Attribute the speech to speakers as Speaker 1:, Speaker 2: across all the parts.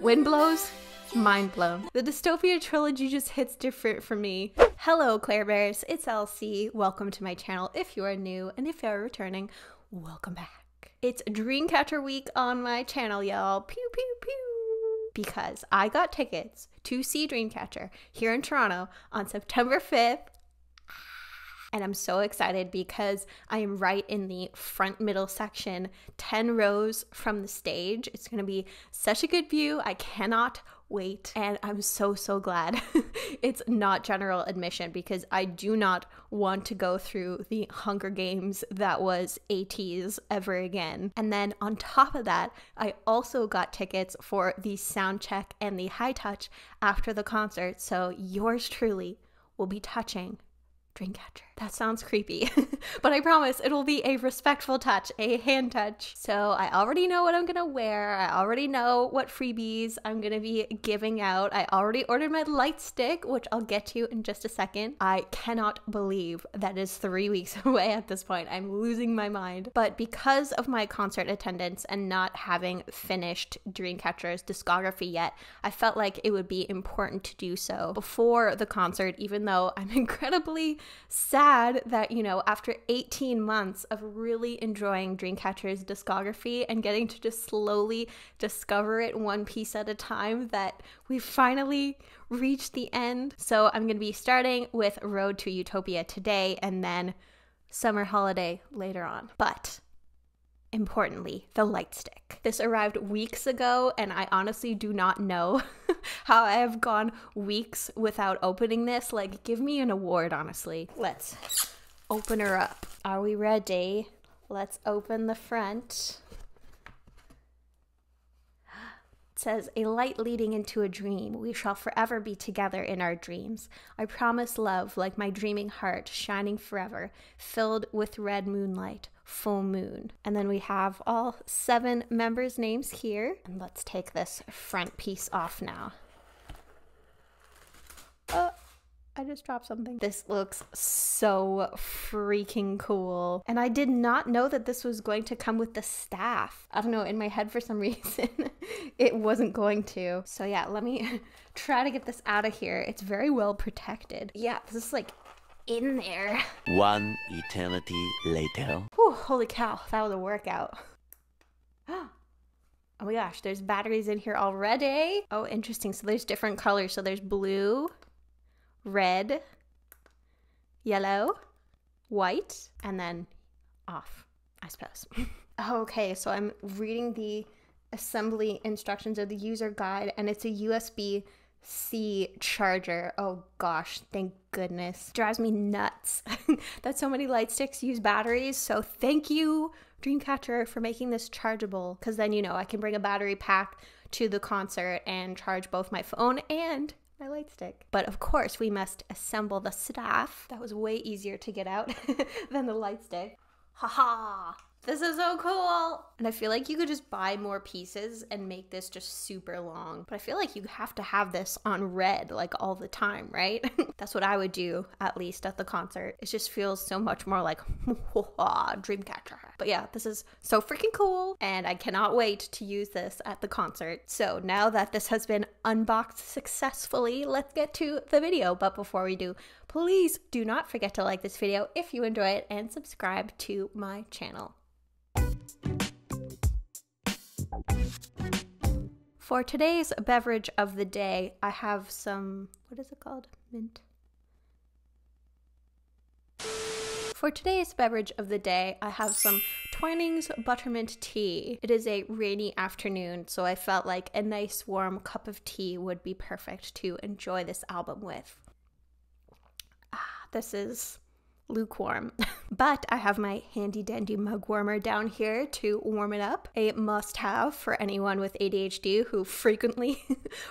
Speaker 1: Wind blows, mind blown. The Dystopia trilogy just hits different for me. Hello Claire Bears, it's Elsie. Welcome to my channel if you are new, and if you are returning, welcome back. It's Dreamcatcher week on my channel, y'all. Pew pew pew. Because I got tickets to see Dreamcatcher here in Toronto on September 5th. And I'm so excited because I am right in the front middle section, 10 rows from the stage. It's going to be such a good view. I cannot wait. And I'm so glad it's not general admission, because I do not want to go through the Hunger Games that was 80s ever again. And then on top of that, I also got tickets for the sound check and the high touch after the concert. So yours truly will be touching Dreamcatcher. That sounds creepy, but I promise it will be a respectful touch, a hand touch. So I already know what I'm gonna wear. I already know what freebies I'm gonna be giving out. I already ordered my light stick, which I'll get to in just a second. I cannot believe that is 3 weeks away at this point. I'm losing my mind. But because of my concert attendance and not having finished Dreamcatcher's discography yet, I felt like it would be important to do so before the concert, even though I'm incredibly sad that, you know, after 18 months of really enjoying Dreamcatcher's discography and getting to just slowly discover it one piece at a time, that we finally reached the end. So I'm going to be starting with Road to Utopia today and then Summer Holiday later on. But importantly, the light stick. This arrived weeks ago, and I honestly do not know how I have gone weeks without opening this. Like, give me an award, honestly. Let's open her up. Are we ready? Let's open the front. It says, "A light leading into a dream. We shall forever be together in our dreams. I promise love like my dreaming heart, shining forever, filled with red moonlight. Full moon." And then we have all 7 members' names here. And let's take this front piece off now. Oh, I just dropped something. This looks so freaking cool. And I did not know that this was going to come with the staff. I don't know, in my head for some reason, it wasn't going to. So yeah, let me try to get this out of here. It's very well protected. Yeah, this is like in there.
Speaker 2: One eternity later.
Speaker 1: Whew, holy cow, that was a workout. Oh my gosh, there's batteries in here already. Oh, interesting. So there's different colors. So there's blue, red, yellow, white, and then off, I suppose. Okay, so I'm reading the assembly instructions of the user guide, and it's a USB-C charger. Oh gosh, thank goodness. Drives me nuts that so many light sticks use batteries. So thank you, Dreamcatcher, for making this chargeable, because then, you know, I can bring a battery pack to the concert and charge both my phone and my light stick. But of course, we must assemble the staff. That was way easier to get out than the light stick. Haha! This is so cool! And I feel like you could just buy more pieces and make this just super long. But I feel like you have to have this on red like all the time, right? That's what I would do, at least at the concert. It just feels so much more like Dreamcatcher. But yeah, this is so freaking cool, and I cannot wait to use this at the concert. So now that this has been unboxed successfully, let's get to the video. But before we do, please do not forget to like this video if you enjoy it and subscribe to my channel. For today's beverage of the day, I have some, what is it called? Mint. For today's beverage of the day, I have some Twinings Buttermint tea. It is a rainy afternoon, so I felt like a nice warm cup of tea would be perfect to enjoy this album with. This is lukewarm. But I have my handy dandy mug warmer down here to warm it up. A must have for anyone with ADHD who frequently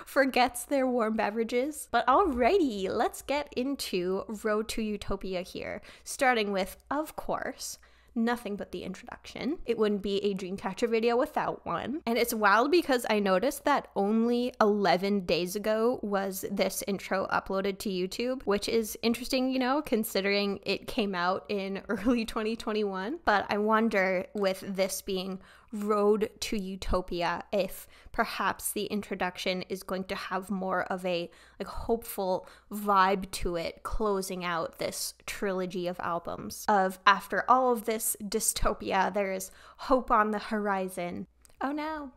Speaker 1: forgets their warm beverages. But alrighty, let's get into Road to Utopia here. Starting with, of course, nothing but the introduction. It wouldn't be a Dreamcatcher video without one. And it's wild because I noticed that only 11 days ago was this intro uploaded to YouTube, which is interesting, you know, considering it came out in early 2021. But I wonder, with this being road to Utopia if perhaps the introduction is going to have more of a like hopeful vibe to it, closing out this trilogy of albums of after all of this dystopia, there is hope on the horizon. Oh no,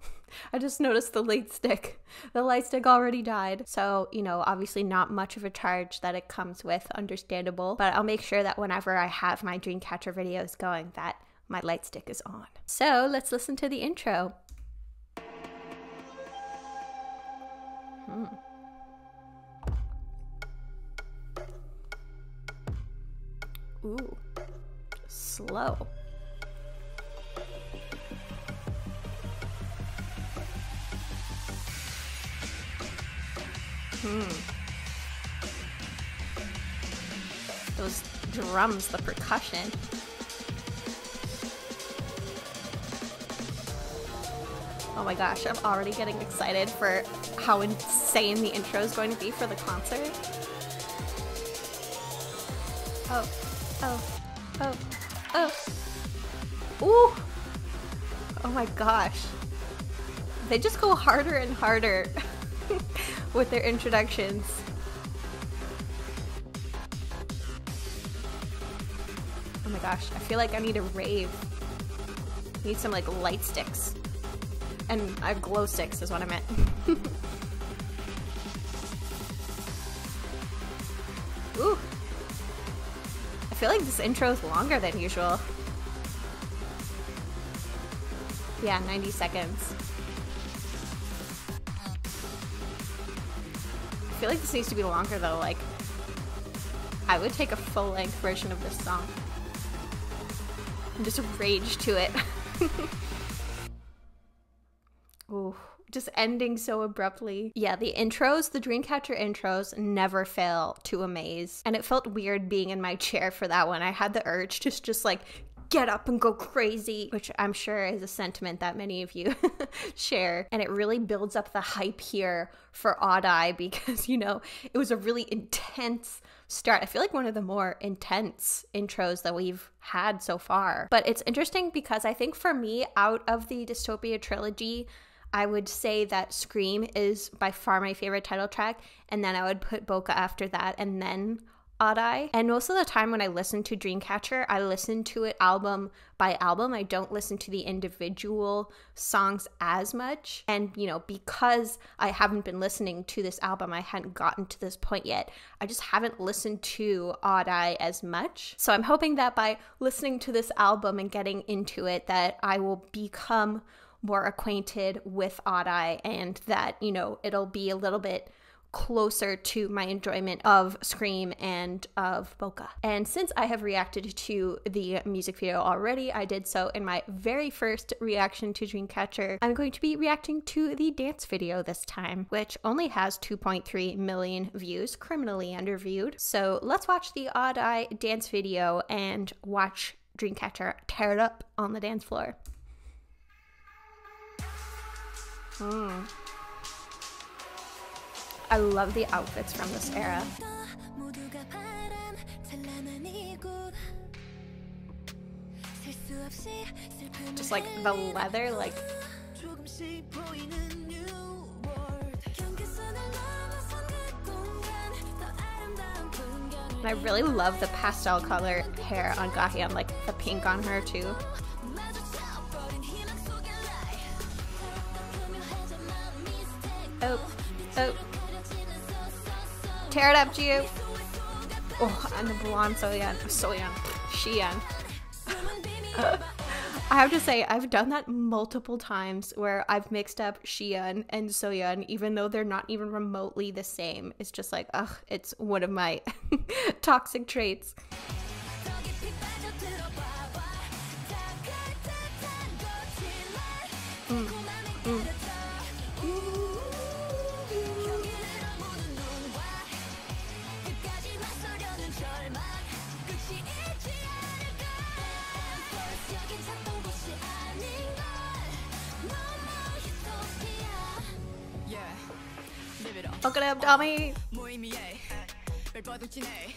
Speaker 1: I just noticed the light stick. The light stick already died. So, you know, obviously not much of a charge that it comes with, understandable. But I'll make sure that whenever I have my Dreamcatcher videos going that my light stick is on. So let's listen to the intro. Ooh, slow. Those drums, the percussion. Oh my gosh, I'm already getting excited for how insane the intro is going to be for the concert. Oh, oh, oh, oh. Ooh! Oh my gosh. They just go harder and harder with their introductions. Oh my gosh, I feel like I need a rave. I need some like light sticks. And glow sticks is what I meant. Ooh. I feel like this intro is longer than usual. Yeah, 90 seconds. I feel like this needs to be longer though, like I would take a full-length version of this song and just rage to it. Ooh, just ending so abruptly. Yeah, the intros, the Dreamcatcher intros never fail to amaze. And it felt weird being in my chair for that one. I had the urge to just like get up and go crazy, which I'm sure is a sentiment that many of you share. And it really builds up the hype here for Odd Eye because, you know, it was a really intense start. I feel like one of the more intense intros that we've had so far. But it's interesting because I think for me, out of the Dystopia trilogy, I would say that Scream is by far my favorite title track, and then I would put Bokeh after that, and then Odd Eye. And most of the time when I listen to Dreamcatcher, I listen to it album by album. I don't listen to the individual songs as much. And, you know, because I haven't been listening to this album, I hadn't gotten to this point yet. I just haven't listened to Odd Eye as much. So I'm hoping that by listening to this album and getting into it, that I will become more acquainted with Odd Eye and that, you know, it'll be a little bit closer to my enjoyment of Scream and of Bokeh. And since I have reacted to the music video already, I did so in my very first reaction to Dreamcatcher. I'm going to be reacting to the dance video this time, which only has 2.3 million views, criminally underviewed. So let's watch the Odd Eye dance video and watch Dreamcatcher tear it up on the dance floor. I love the outfits from this era. Just like the leather, like and I really love the pastel color hair on Gahyun, like the pink on her too. Oh, oh. Tear it up, Jiu. Oh, and the blonde Soyeon. Xiyeon. I have to say, I've done that multiple times where I've mixed up Xiyeon and Soyeon, even though they're not even remotely the same. It's just like, ugh, it's one of my toxic traits. Look it up, dummy!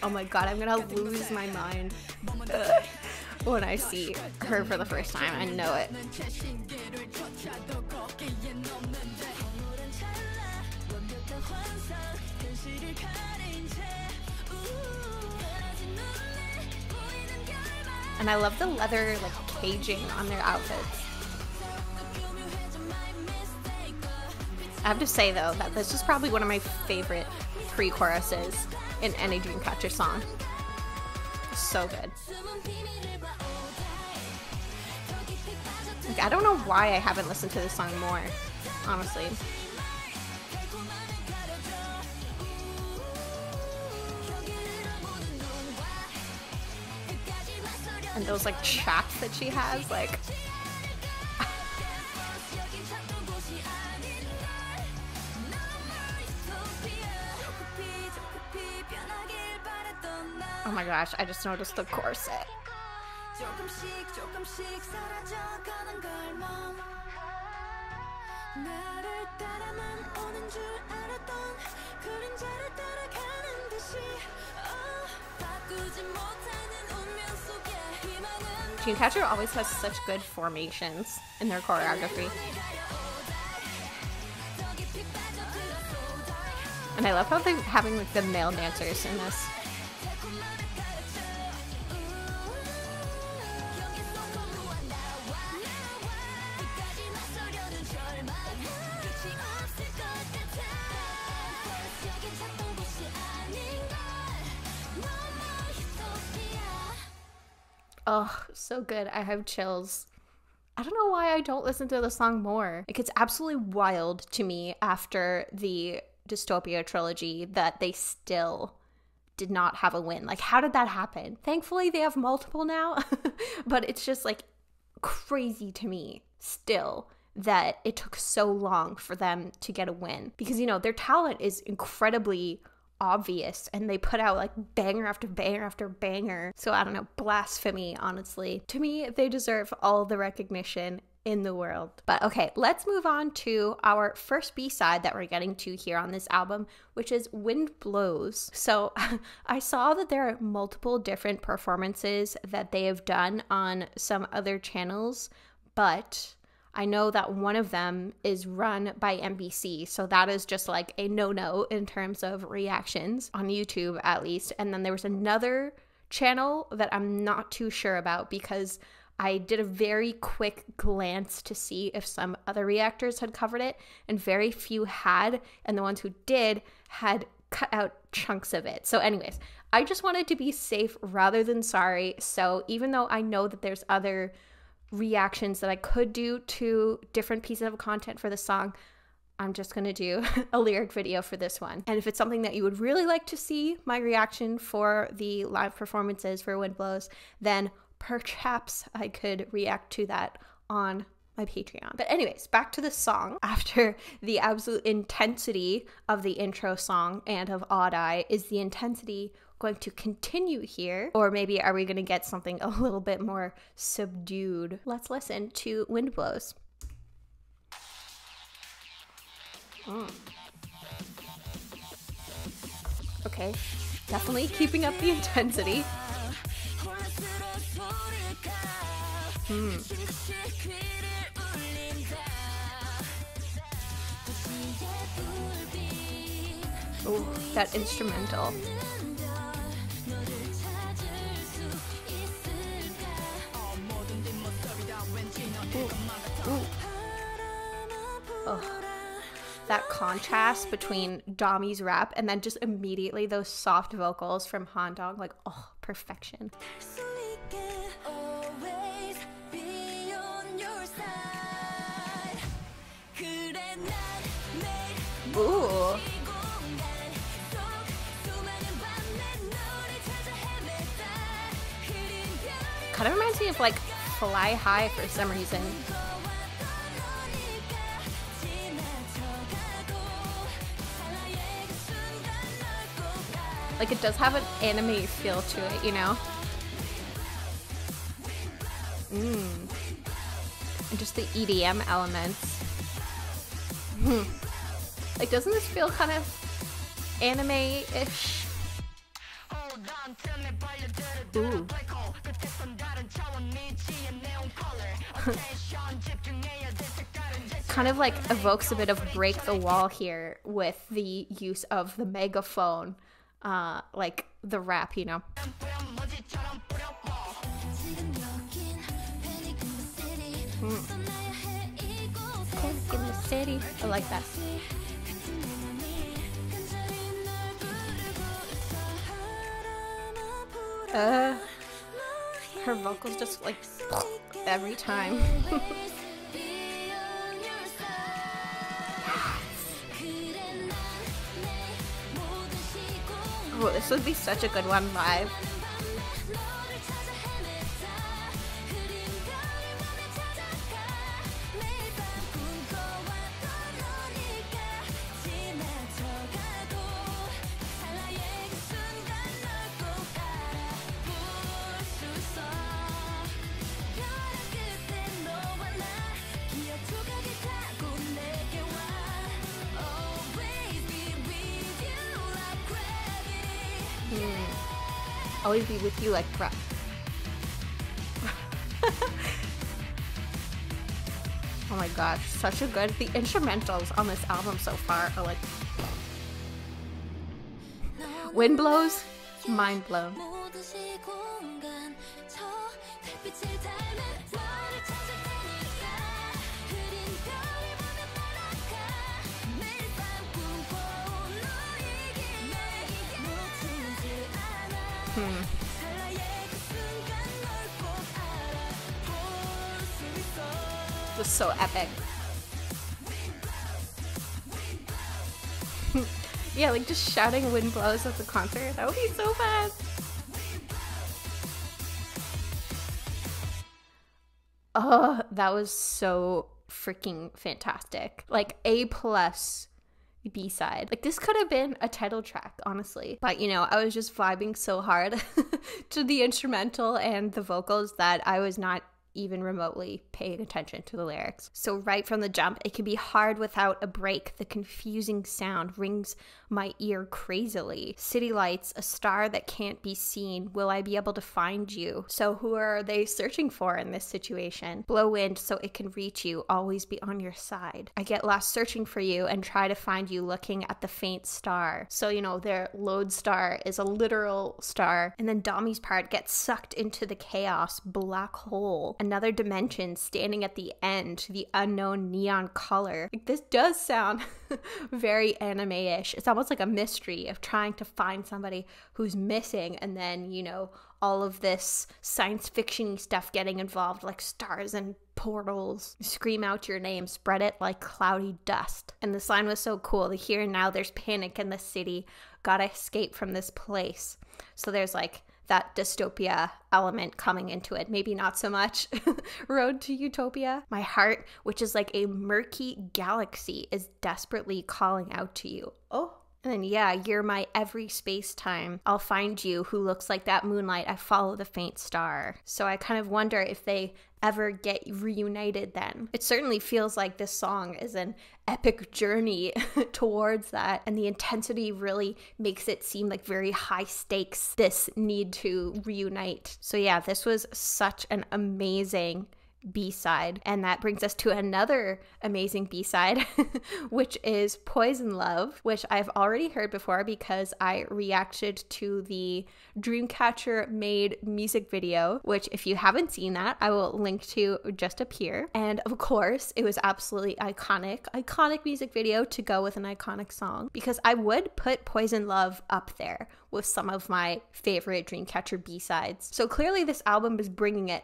Speaker 1: Oh my god, I'm gonna lose my mind when I see her for the first time. I know it. And I love the leather like caging on their outfits. I have to say though that this is probably one of my favorite pre-choruses in any Dreamcatcher song. It's so good. Like, I don't know why I haven't listened to this song more, honestly. And those like chaps that she has, like oh my gosh, I just noticed the corset. Dreamcatcher always has such good formations in their choreography. And I love how they're having like the male dancers in this. Oh, so good. I have chills. I don't know why I don't listen to the song more. Like, it's absolutely wild to me after the Dystopia trilogy that they still did not have a win. Like, how did that happen? Thankfully, they have multiple now, but it's just like crazy to me still that it took so long for them to get a win. Because, you know, their talent is incredibly obvious and they put out like banger after banger after banger. So I don't know, blasphemy, honestly. To me, they deserve all the recognition in the world. But okay, let's move on to our first B-side that we're getting to here on this album, which is Wind Blows. So I saw that there are multiple different performances that they have done on some other channels, but I know that one of them is run by NBC, so that is just like a no-no in terms of reactions on YouTube, at least. And then there was another channel that I'm not too sure about because I did a very quick glance to see if some other reactors had covered it, and very few had, and the ones who did had cut out chunks of it. So anyways, I just wanted to be safe rather than sorry. So even though I know that there's other reactions that I could do to different pieces of content for the song, I'm just gonna do a lyric video for this one. And if it's something that you would really like to see my reaction for the live performances for Wind Blows, then perhaps I could react to that on my Patreon. But anyways, back to the song. After the absolute intensity of the intro song and of Odd Eye, is the intensity going to continue here? Or maybe are we going to get something a little bit more subdued? Let's listen to Wind Blows. Okay, definitely keeping up the intensity. Ooh, that instrumental. Ooh. Oh, that contrast between Domi's rap and then just immediately those soft vocals from Han Dong, like, oh, perfection. Ooh. Kind of reminds me of like Fly High for some reason. Like, it does have an anime feel to it, you know? And just the EDM elements. Like, doesn't this feel kind of anime-ish? Ooh. kind of like evokes a bit of break the wall here with the use of the megaphone, like the rap, you know. In the city. I like that. Her vocals just like every time. Oh, this would be such a good one live. Always be with you like crap. Oh my god, such a good. The instrumentals on this album so far are like wind blows, mind blown. Was so epic. Yeah, like just shouting wind blows at the concert. That would be so fun. Oh, that was so freaking fantastic. Like A+ B-side. Like this could have been a title track, honestly. But you know, I was just vibing so hard to the instrumental and the vocals that I was not even remotely paying attention to the lyrics. So right from the jump, it can be hard without a break. The confusing sound rings my ear crazily. City lights, a star that can't be seen. Will I be able to find you? So who are they searching for in this situation? Blow wind so it can reach you. Always be on your side. I get lost searching for you and try to find you looking at the faint star. So, you know, their lodestar is a literal star. And then Domi's part gets sucked into the chaos black hole. Another dimension standing at the end, the unknown neon color. Like, this does sound very anime-ish. It's almost like a mystery of trying to find somebody who's missing, and then, you know, all of this science fiction stuff getting involved, like stars and portals. Scream out your name, spread it like cloudy dust. And this line was so cool. The here and now, there's panic in the city. Gotta escape from this place. So there's like that dystopia element coming into it. Maybe not so much Road to Utopia. My heart, which is like a murky galaxy, is desperately calling out to you. Oh. And then, yeah, you're my every space-time. I'll find you, who looks like that moonlight. I follow the faint star. So I kind of wonder if they ever get reunited then. It certainly feels like this song is an epic journey towards that, and the intensity really makes it seem like very high stakes, this need to reunite. So yeah, this was such an amazing B-side, and that brings us to another amazing B-side, which is Poison Love, which I've already heard before because I reacted to the Dreamcatcher made music video, which if you haven't seen that, I will link to just up here. And of course, it was absolutely iconic music video to go with an iconic song, because I would put Poison Love up there with some of my favorite Dreamcatcher B-sides. So clearly this album is bringing it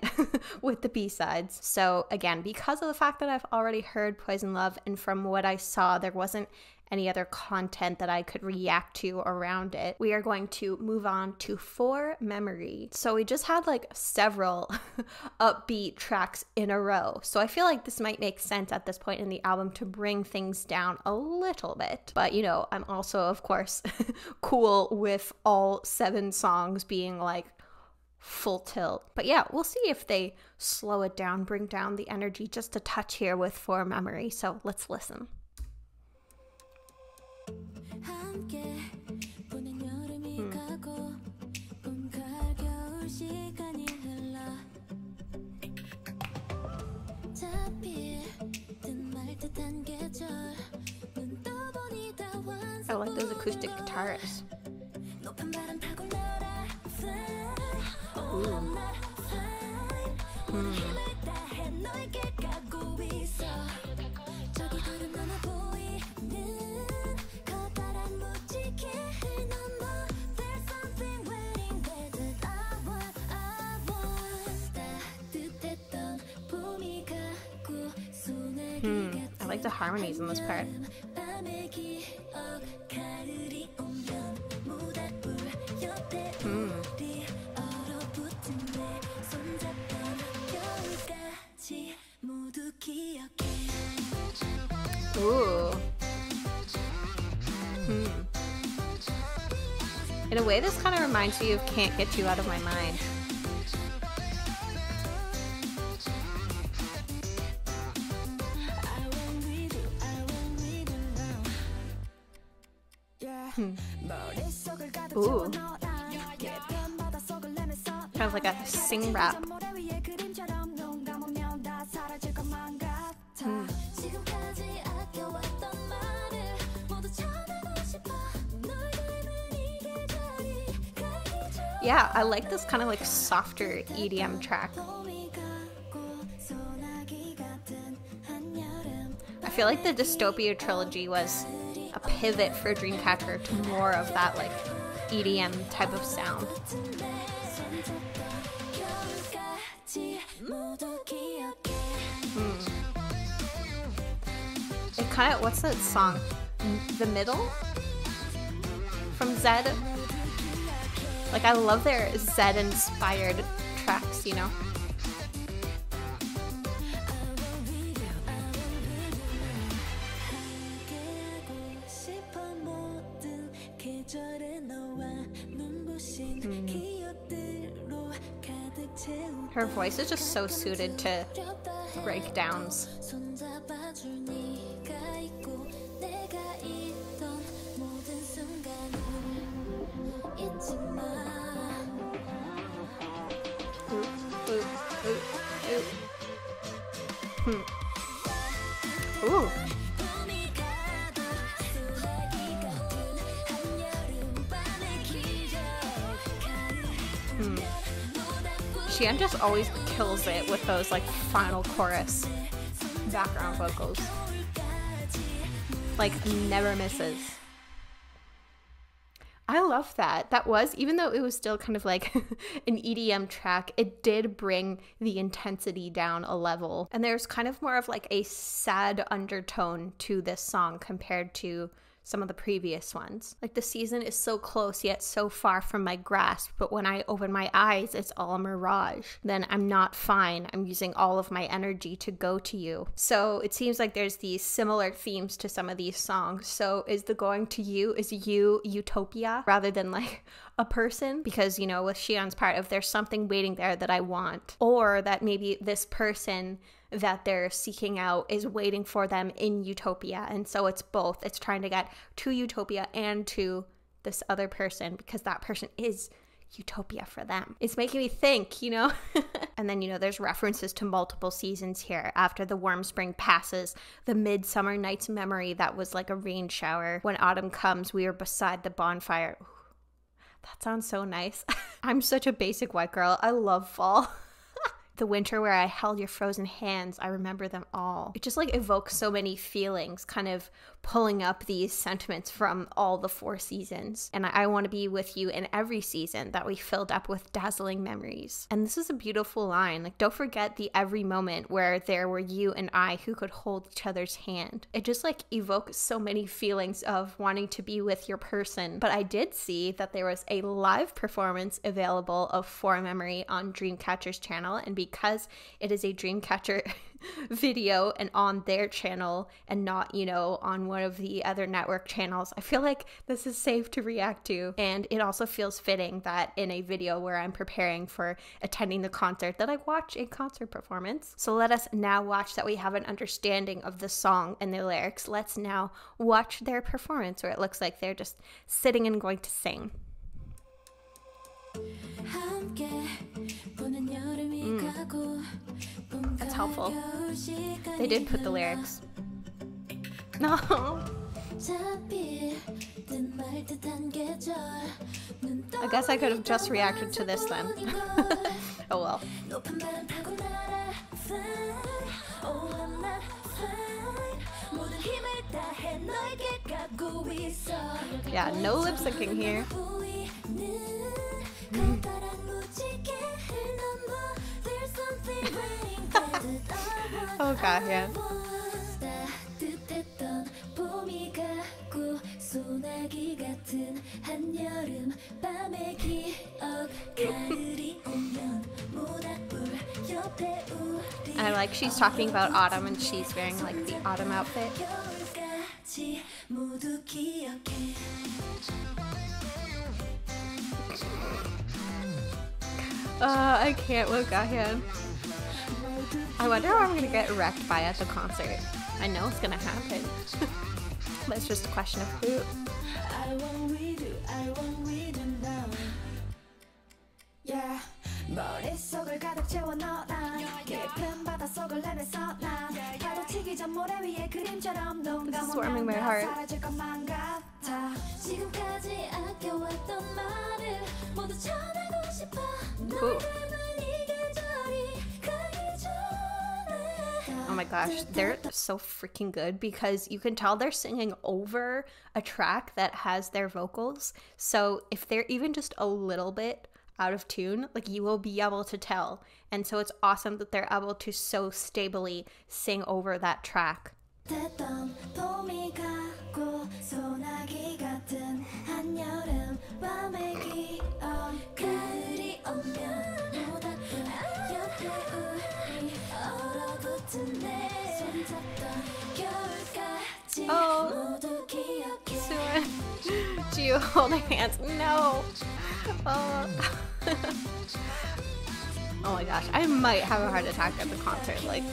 Speaker 1: with the B-sides. So again, because of the fact that I've already heard Poison Love, and from what I saw, there wasn't any other content that I could react to around it, we are going to move on to For Memory. So we just had like several upbeat tracks in a row. So I feel like this might make sense at this point in the album to bring things down a little bit. But you know, I'm also, of course, cool with all 7 songs being like full tilt. But yeah, we'll see if they slow it down, bring down the energy just a touch here with For Memory. So let's listen. I like those acoustic guitars. Ooh. I like the harmonies in this part. Ooh. In a way, this kind of reminds me of Can't Get You Out of My Mind. Ooh. Kind of like a sing rap. Yeah, I like this kind of like softer EDM track. I feel like the Dystopia trilogy was a pivot for Dreamcatcher to more of that like EDM type of sound. It kind of, what's that song? The Middle? From Zed? Like, I love their Zed-inspired tracks, you know? Her voice is just so suited to breakdowns. Ooh. Xian just always kills it with those like final chorus background vocals. Like, never misses. I love that. That was, even though it was still kind of like an EDM track, it did bring the intensity down a level. And there's kind of more of like a sad undertone to this song compared to some of the previous ones. Like, the season is so close yet so far from my grasp, but when I open my eyes, it's all a mirage. Then I'm not fine. I'm using all of my energy to go to you. So it seems like there's these similar themes to some of these songs. So is the going to you, is you Utopia rather than like a person? Because, you know, with Xian's part of there's something waiting there that I want, or that maybe this person that they're seeking out is waiting for them in Utopia. And so it's both. It's trying to get to Utopia and to this other person because that person is Utopia for them. It's making me think, you know? And then, you know, there's references to multiple seasons here. After the warm spring passes, the midsummer night's memory that was like a rain shower. When autumn comes, we are beside the bonfire. Ooh, that sounds so nice. I'm such a basic white girl. I love fall. The winter where I held your frozen hands, I remember them all. It just like evokes so many feelings, kind of pulling up these sentiments from all the 4 seasons. And I want to be with you in every season that we filled up with dazzling memories. And this is a beautiful line. Like, don't forget the every moment where there were you and I who could hold each other's hand. It just like evokes so many feelings of wanting to be with your person. But I did see that there was a live performance available of For Memory on Dreamcatcher's channel, and because it is a Dreamcatcher video and on their channel and not, you know, on one of the other network channels, I feel like this is safe to react to. And it also feels fitting that in a video where I'm preparing for attending the concert that I watch a concert performance. So let us now watch that we have an understanding of the song and the lyrics. Let's now watch their performance where it looks like they're just sitting and going to sing. That's helpful. They did put the lyrics. No. I guess I could have just reacted to this then. Oh well. Yeah, no lip syncing here. Oh god, yeah. And I like she's talking about autumn and she's wearing like the autumn outfit. I can't look at him. I wonder what I'm gonna get wrecked by at the concert. I know it's gonna happen. But it's just a question of who. This is warming my heart. Ooh. Oh my gosh, they're so freaking good because you can tell they're singing over a track that has their vocals. So if they're even just a little bit out of tune, like you will be able to tell. And so it's awesome that they're able to so stably sing over that track. Oh, Sue, do you hold hands? No. Oh. Oh my gosh, I might have a heart attack at the concert. Like,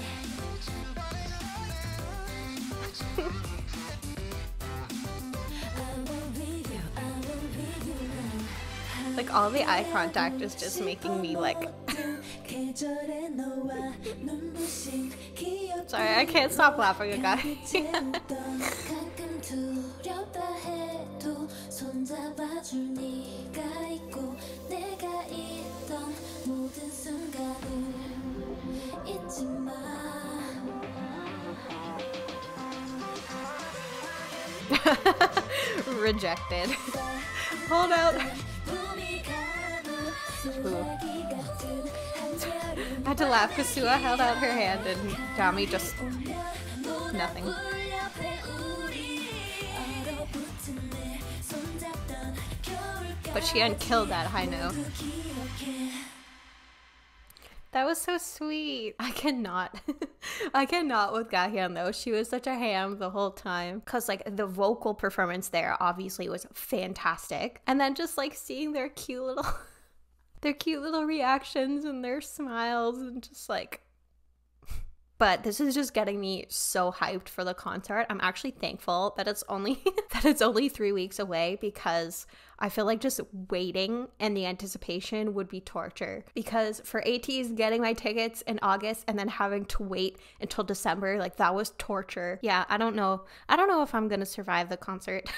Speaker 1: like all the eye contact is just making me like. Sorry, I can't stop laughing, guys. Rejected. Hold out. Ooh. I had to laugh because Sua held out her hand and Dami just nothing. But she unkilled that high note. That was so sweet. I cannot. I cannot with Gahyun though. She was such a ham the whole time. Cause like the vocal performance there obviously was fantastic. And then just like seeing their cute little reactions and their smiles and just like. But this is just getting me so hyped for the concert. I'm actually thankful that it's only 3 weeks away because I feel like just waiting and the anticipation would be torture. Because for ATEEZ, getting my tickets in August and then having to wait until December, like that was torture. Yeah, I don't know if I'm gonna survive the concert.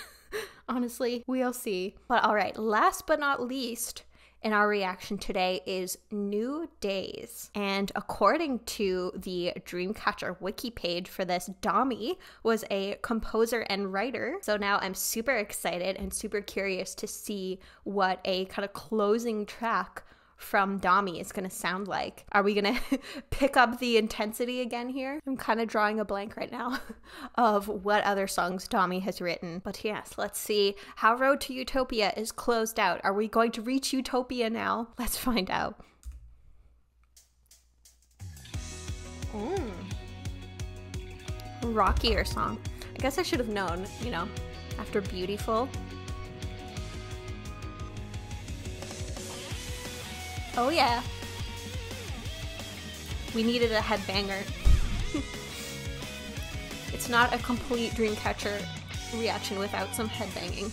Speaker 1: Honestly, we'll see. But all right, last but not least, in our reaction today is New Days. And according to the Dreamcatcher wiki page for this, Dami was a composer and writer. So now I'm super excited and super curious to see what a kind of closing track from Dami is going to sound like. Are we going to pick up the intensity again here? I'm kind of drawing a blank right now of what other songs Dami has written. But yes, let's see how Road to Utopia is closed out. Are we going to reach Utopia now? Let's find out. Rockier song. I guess I should have known, you know, after Beautiful. Oh yeah. We needed a headbanger. It's not a complete Dreamcatcher reaction without some headbanging.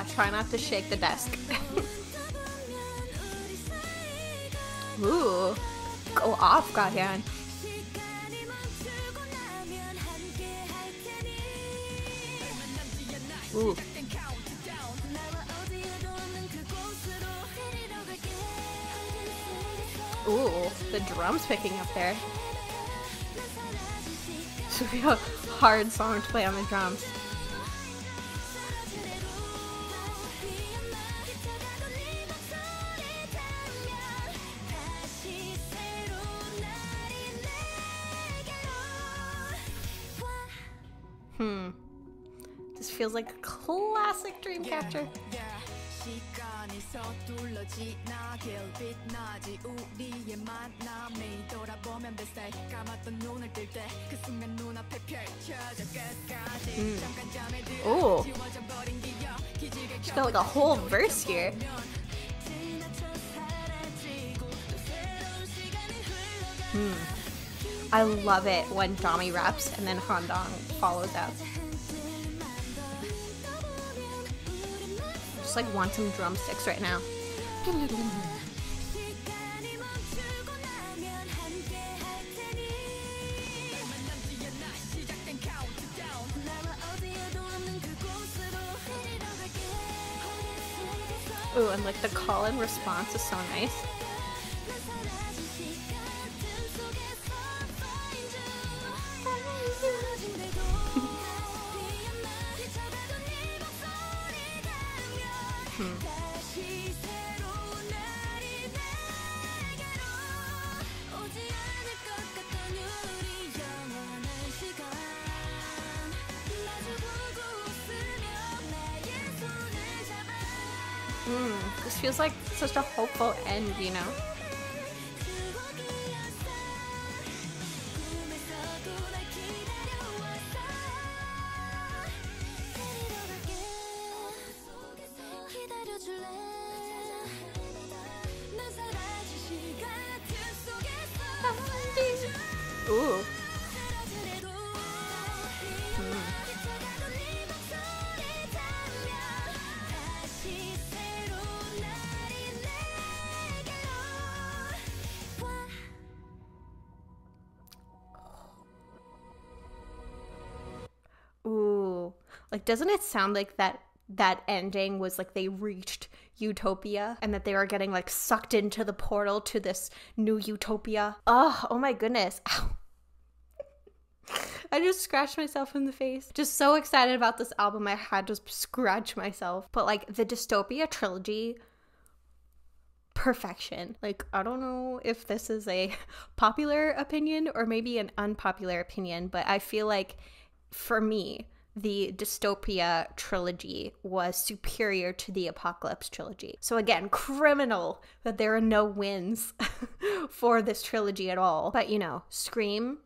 Speaker 1: Yeah, try not to shake the desk. Ooh, go off, Gahyun. Ooh. Ooh, the drums picking up there. This would be a hard song to play on the drums. This feels like a classic Dreamcatcher. Oh, she's got like a whole verse here. I love it when Dami raps and then Handong follows out. Just like want some drumsticks right now. Ooh, and like the call and response is so nice. This feels like such a hopeful end, you know? Ooh. Ooh, like doesn't it sound like that ending was like they reached Utopia and that they were getting like sucked into the portal to this new Utopia? Oh my goodness. Ow. I just scratched myself in the face. Just so excited about this album, I had to scratch myself. But like the Dystopia trilogy, perfection. Like, I don't know if this is a popular opinion or maybe an unpopular opinion, but I feel like for me, the Dystopia trilogy was superior to the Apocalypse trilogy. So again, criminal that there are no wins for this trilogy at all. But you know, Scream,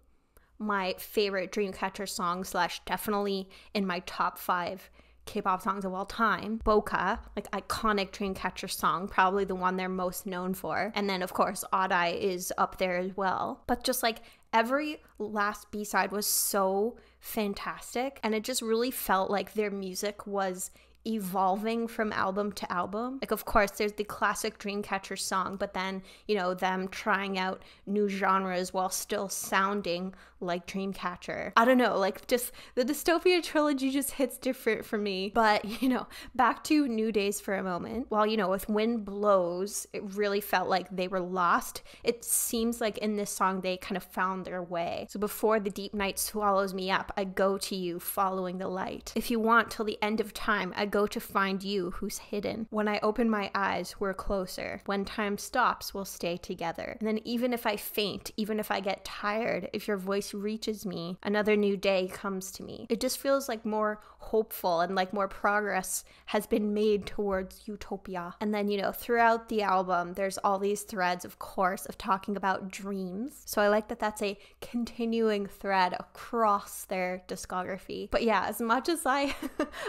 Speaker 1: my favorite Dreamcatcher song / definitely in my top 5 K-pop songs of all time. Boca, like iconic Dreamcatcher song, probably the one they're most known for. And then of course Oddai is up there as well. But just like every last B-side was so fantastic, and it just really felt like their music was evolving from album to album. Like, of course, there's the classic Dreamcatcher song, but then, you know, them trying out new genres while still sounding like Dreamcatcher. I don't know, like, just the Dystopia trilogy just hits different for me. But, you know, back to New Days for a moment. While, you know, with Wind Blows, it really felt like they were lost. It seems like in this song, they kind of found their way. So before the deep night swallows me up, I go to you following the light. If you want till the end of time, I go to find you who's hidden. When I open my eyes, we're closer. When time stops, we'll stay together. And then even if I faint, even if I get tired, if your voice reaches me, another new day comes to me. It just feels like more hopeful and like more progress has been made towards Utopia. And then, you know, throughout the album, there's all these threads, of course, of talking about dreams. So I like that that's a continuing thread across their discography. But yeah, as much as I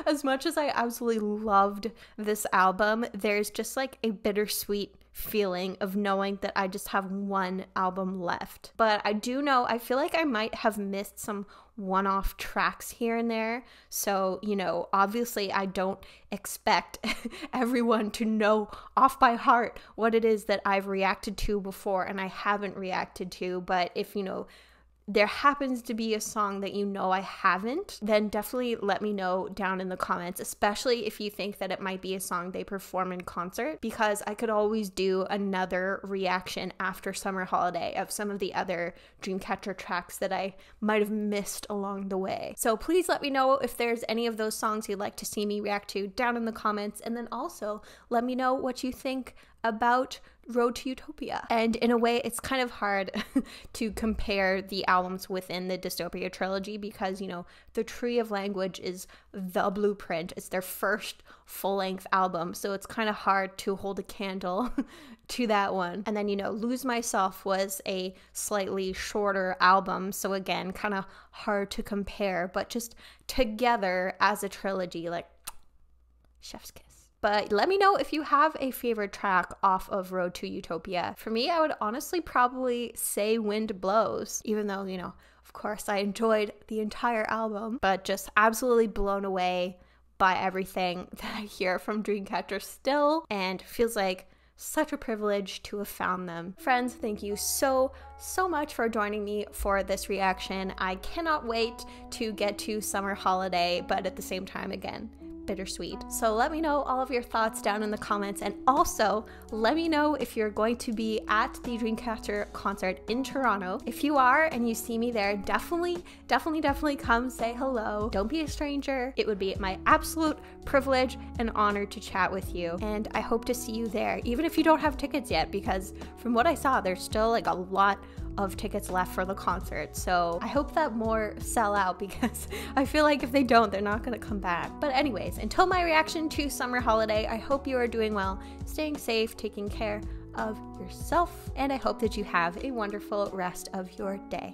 Speaker 1: absolutely absolutely loved this album, there's just like a bittersweet feeling of knowing that I just have one album left. But I do know, I feel like I might have missed some one-off tracks here and there. So, you know, obviously I don't expect everyone to know off by heart what it is that I've reacted to before and I haven't reacted to. But if, you know, there happens to be a song that you know I haven't, then definitely let me know down in the comments, especially if you think that it might be a song they perform in concert, because I could always do another reaction after Summer Holiday of some of the other Dreamcatcher tracks that I might have missed along the way. So please let me know if there's any of those songs you'd like to see me react to down in the comments, and then also let me know what you think about Road to Utopia. And in a way, it's kind of hard to compare the albums within the Dystopia trilogy because, you know, The Tree of Language is the blueprint. It's their first full-length album, so it's kind of hard to hold a candle to that one. And then, you know, Lose Myself was a slightly shorter album, so again, kind of hard to compare, but just together as a trilogy, like, chef's kiss. But let me know if you have a favorite track off of Road to Utopia. For me, I would honestly probably say Wind Blows, even though, you know, of course I enjoyed the entire album, but just absolutely blown away by everything that I hear from Dreamcatcher still, and feels like such a privilege to have found them. Friends, thank you so much for joining me for this reaction. I cannot wait to get to Summer Holiday, but at the same time, again, bittersweet. So let me know all of your thoughts down in the comments, and also let me know if you're going to be at the Dreamcatcher concert in Toronto. If you are and you see me there, definitely come say hello. Don't be a stranger. It would be my absolute privilege and honor to chat with you, and I hope to see you there, even if you don't have tickets yet, because from what I saw, there's still like a lot of tickets left for the concert. So I hope that more sell out, because I feel like if they don't, they're not gonna come back. But anyways, until my reaction to Summer Holiday, I hope you are doing well, staying safe, taking care of yourself, and I hope that you have a wonderful rest of your day.